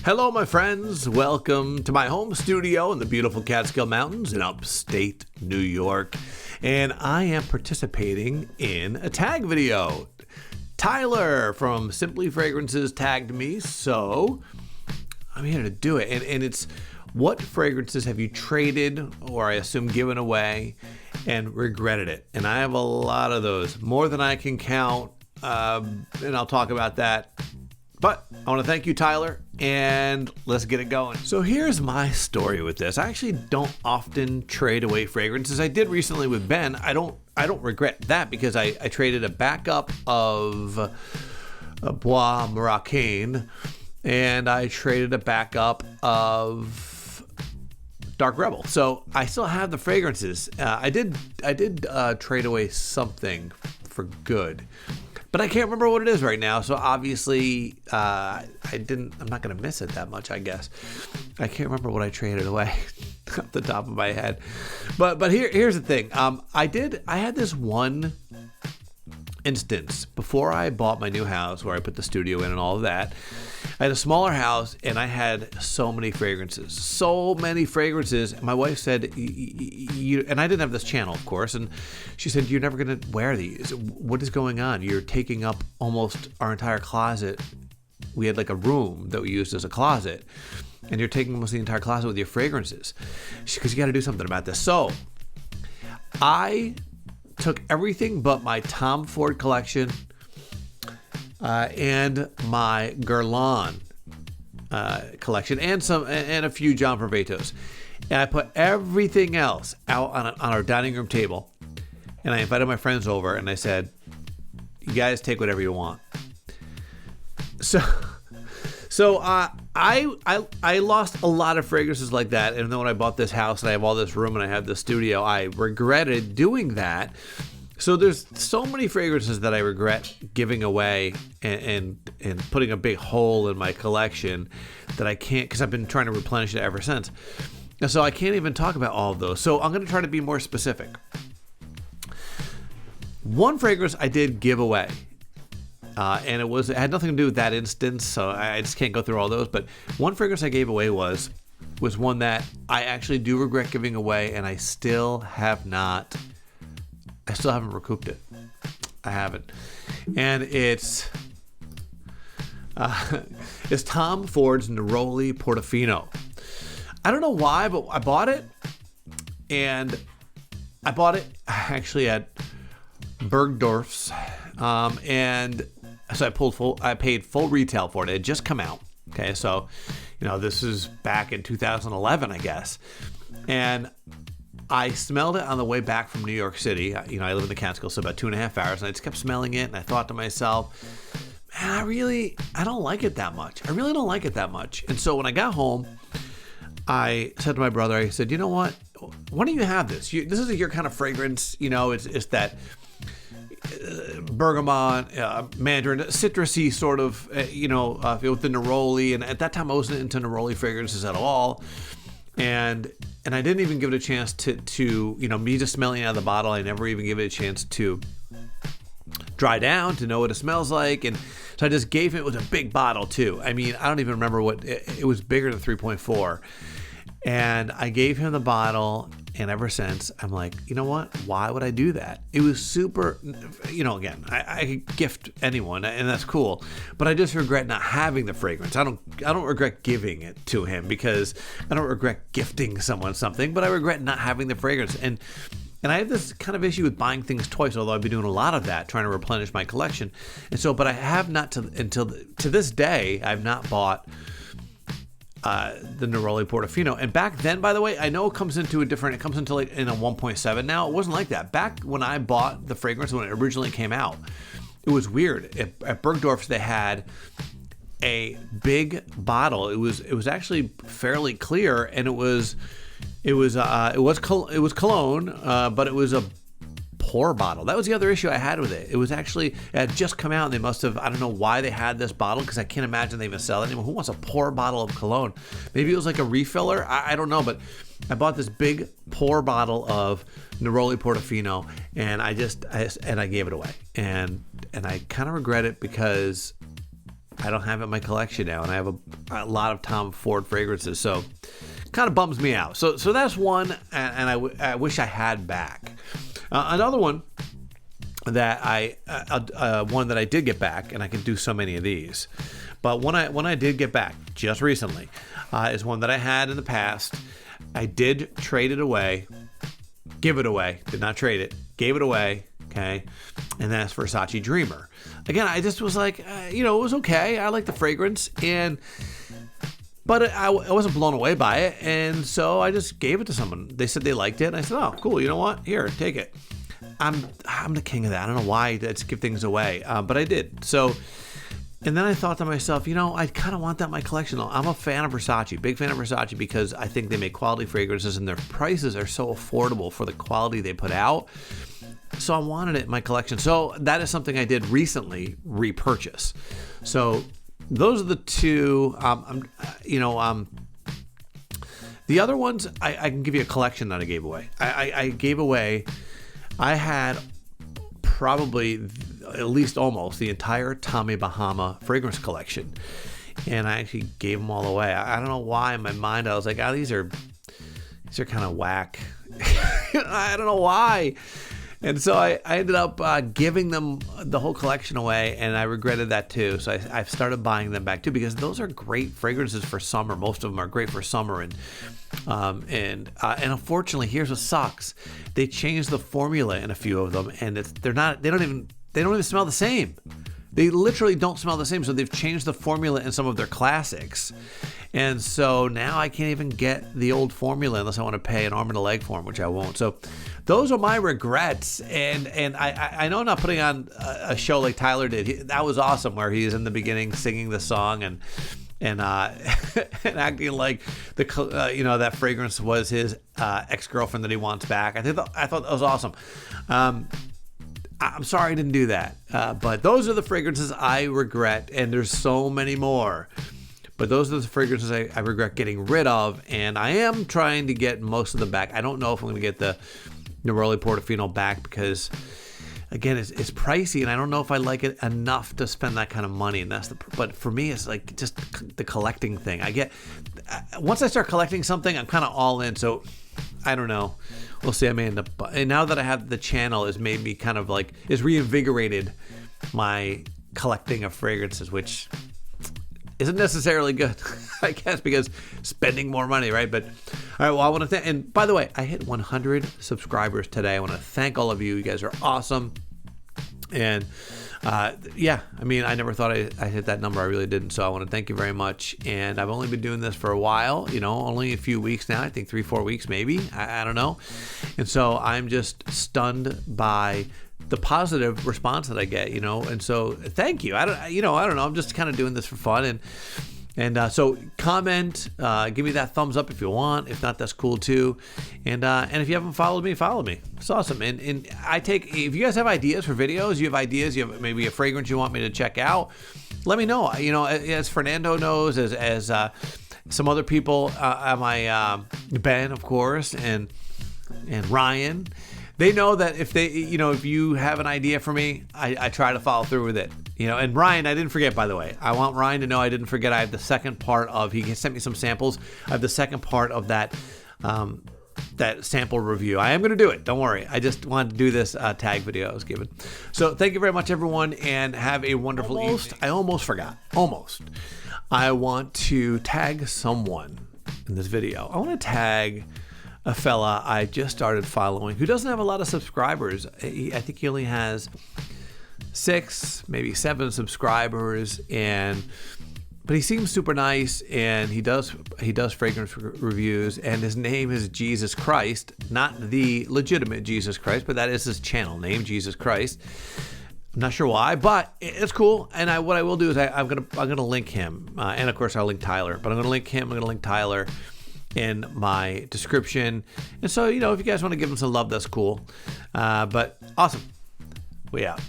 Hello, my friends. Welcome to my home studio in the beautiful Catskill Mountains in upstate New York. And I am participating in a tag video. Tyler from Simply Fragrances tagged me, so I'm here to do it. And it's what fragrances have you traded, or I assume given away, and regretted it? And I have a lot of those, more than I can count, and I'll talk about that. But I want to thank you, Tyler, and let's get it going. So here's my story with this. I actually don't often trade away fragrances. I did recently with Ben. I don't regret that because I traded a backup of Bois Moroccan, and I traded a backup of Dark Rebel. So I still have the fragrances. I did trade away something for good, but I can't remember what it is right now. So obviously, I'm not going to miss it that much, I guess. I can't remember what I traded away off the top of my head. But here's the thing. I had this one instance before I bought my new house where I put the studio in and all of that. I had a smaller house and I had so many fragrances. My wife said, and I didn't have this channel, of course, and she said, "You're never going to wear these. What is going on? You're taking up almost our entire closet." We had like a room that we used as a closet, and you're taking almost the entire closet with your fragrances, because you got to do something about this. So I took everything but my Tom Ford collection and my Guerlain collection and a few John Vervatos, and I put everything else out on our dining room table, and I invited my friends over, and I said, "You guys take whatever you want." So I lost a lot of fragrances like that, and then when I bought this house and I have all this room and I have the studio, I regretted doing that. So there's so many fragrances that I regret giving away and putting a big hole in my collection that I can't, because I've been trying to replenish it ever since. And so I can't even talk about all of those. So I'm going to try to be more specific. One fragrance I did give away, and it had nothing to do with that instance, so I just can't go through all those. But one fragrance I gave away was one that I actually do regret giving away, and I still haven't recouped it. I haven't. And it's Tom Ford's Neroli Portofino. I don't know why, but I bought it. And I bought it actually at Bergdorf's. And so I paid full retail for it. It had just come out. Okay, so this is back in 2011, I guess. And I smelled it on the way back from New York City. I live in the Catskills, so about 2.5 hours, and I just kept smelling it, and I thought to myself, man, I don't like it that much. I really don't like it that much. And so when I got home, I said to my brother, I said, "You know what? Why don't you have this? This is your kind of fragrance. It's that bergamot, mandarin, citrusy sort of, with the neroli." And at that time, I wasn't into neroli fragrances at all. And I didn't even give it a chance to me just smelling it out of the bottle. I never even give it a chance to dry down to know what it smells like. And so I just gave it with a big bottle too. I mean, I don't even remember what it was, bigger than 3.4. And I gave him the bottle, and ever since I'm like, you know what? Why would I do that? It was super, again, I could gift anyone, and that's cool, but I just regret not having the fragrance. I don't regret giving it to him, because I don't regret gifting someone something, but I regret not having the fragrance. And I have this kind of issue with buying things twice, although I've been doing a lot of that, trying to replenish my collection. And so, but I have not until this day, I've not bought the Neroli Portofino. And back then, by the way, I know it comes into like in a 1.7 now. It wasn't like that. Back when I bought the fragrance, when it originally came out, it was weird. At Bergdorf's, they had a big bottle. It was actually fairly clear, and it was cologne, but it was a pour bottle. That was the other issue I had with it. It had just come out, and they must have, I don't know why they had this bottle, because I can't imagine they even sell it anymore. Who wants a pour bottle of cologne? Maybe it was like a refiller. I don't know, but I bought this big pour bottle of Neroli Portofino, and I gave it away, and I kind of regret it, because I don't have it in my collection now, and I have a lot of Tom Ford fragrances, so kind of bums me out. So that's one, and I wish I had back. Another one that I did get back, and I can do so many of these, but one I did get back just recently is one that I had in the past. I did trade it away, give it away, did not trade it, gave it away, okay, and that's Versace Dreamer. Again, I just was like, it was okay. I like the fragrance, but I wasn't blown away by it, and so I just gave it to someone. They said they liked it, and I said, oh, cool, you know what? Here, take it. I'm the king of that. I don't know why I just give things away, but I did. So, and then I thought to myself, I kind of want that in my collection. I'm a fan of Versace, big fan of Versace, because I think they make quality fragrances, and their prices are so affordable for the quality they put out. So I wanted it in my collection. So that is something I did recently repurchase. So those are the two. The other ones, I can give you a collection that I gave away. I gave away. I had probably at least almost the entire Tommy Bahama fragrance collection, and I actually gave them all away. I don't know why in my mind I was like, these are kind of whack. I don't know why. And so I ended up giving them the whole collection away, and I regretted that too. So I've started buying them back too, because those are great fragrances for summer. Most of them are great for summer, and unfortunately, here's what sucks: they changed the formula in a few of them, and they don't even smell the same. They literally don't smell the same. So they've changed the formula in some of their classics. And so now I can't even get the old formula unless I want to pay an arm and a leg for them, which I won't. So those are my regrets. And I know I'm not putting on a show like Tyler did. That was awesome, where he's in the beginning singing the song and and acting like that fragrance was his ex-girlfriend that he wants back. I thought that was awesome. I'm sorry I didn't do that. But those are the fragrances I regret, and there's so many more. But those are the fragrances I regret getting rid of, and I am trying to get most of them back. I don't know if I'm going to get the Neroli Portofino back because, again, it's pricey, and I don't know if I like it enough to spend that kind of money. And but for me, it's like just the collecting thing. Once I start collecting something, I'm kind of all in. So I don't know. We'll see. I may end up. And now that I have the channel, has made me kind of like is reinvigorated my collecting of fragrances, which isn't necessarily good, I guess, because spending more money, right? But all right, well, I want to thank, and by the way, I hit 100 subscribers today. I want to thank all of you. You guys are awesome. And yeah, I mean, I never thought I hit that number. I really didn't. So I want to thank you very much. And I've only been doing this for a while, only a few weeks now. I think 3-4 weeks, maybe. I don't know. And so I'm just stunned by the positive response that I get, and so thank you. I don't know. I'm just kind of doing this for fun, and so comment, give me that thumbs up if you want. If not, that's cool too. And if you haven't followed me, follow me. It's awesome. And if you guys have ideas for videos, you have maybe a fragrance you want me to check out, let me know. As Fernando knows, as some other people, my Ben, of course, and Ryan. They know that if you have an idea for me, I try to follow through with it. And Ryan, I didn't forget, by the way. I want Ryan to know I didn't forget. I have the second part he sent me some samples. I have the second part of that sample review. I am going to do it. Don't worry. I just wanted to do this tag video I was given. So thank you very much, everyone, and have a wonderful evening. I almost forgot. I want to tag someone in this video. I want to tag a fella I just started following who doesn't have a lot of subscribers. I think he only has 6, maybe 7 subscribers, but he seems super nice, and he does fragrance reviews, and his name is Jesus Christ, not the legitimate Jesus Christ, but that is his channel name, Jesus Christ. I'm not sure why, but it's cool. And what I will do is I'm gonna link him, and of course I'll link Tyler, but I'm gonna link him. I'm gonna link Tyler in my description. And so, if you guys want to give them some love, that's cool. But awesome. We out.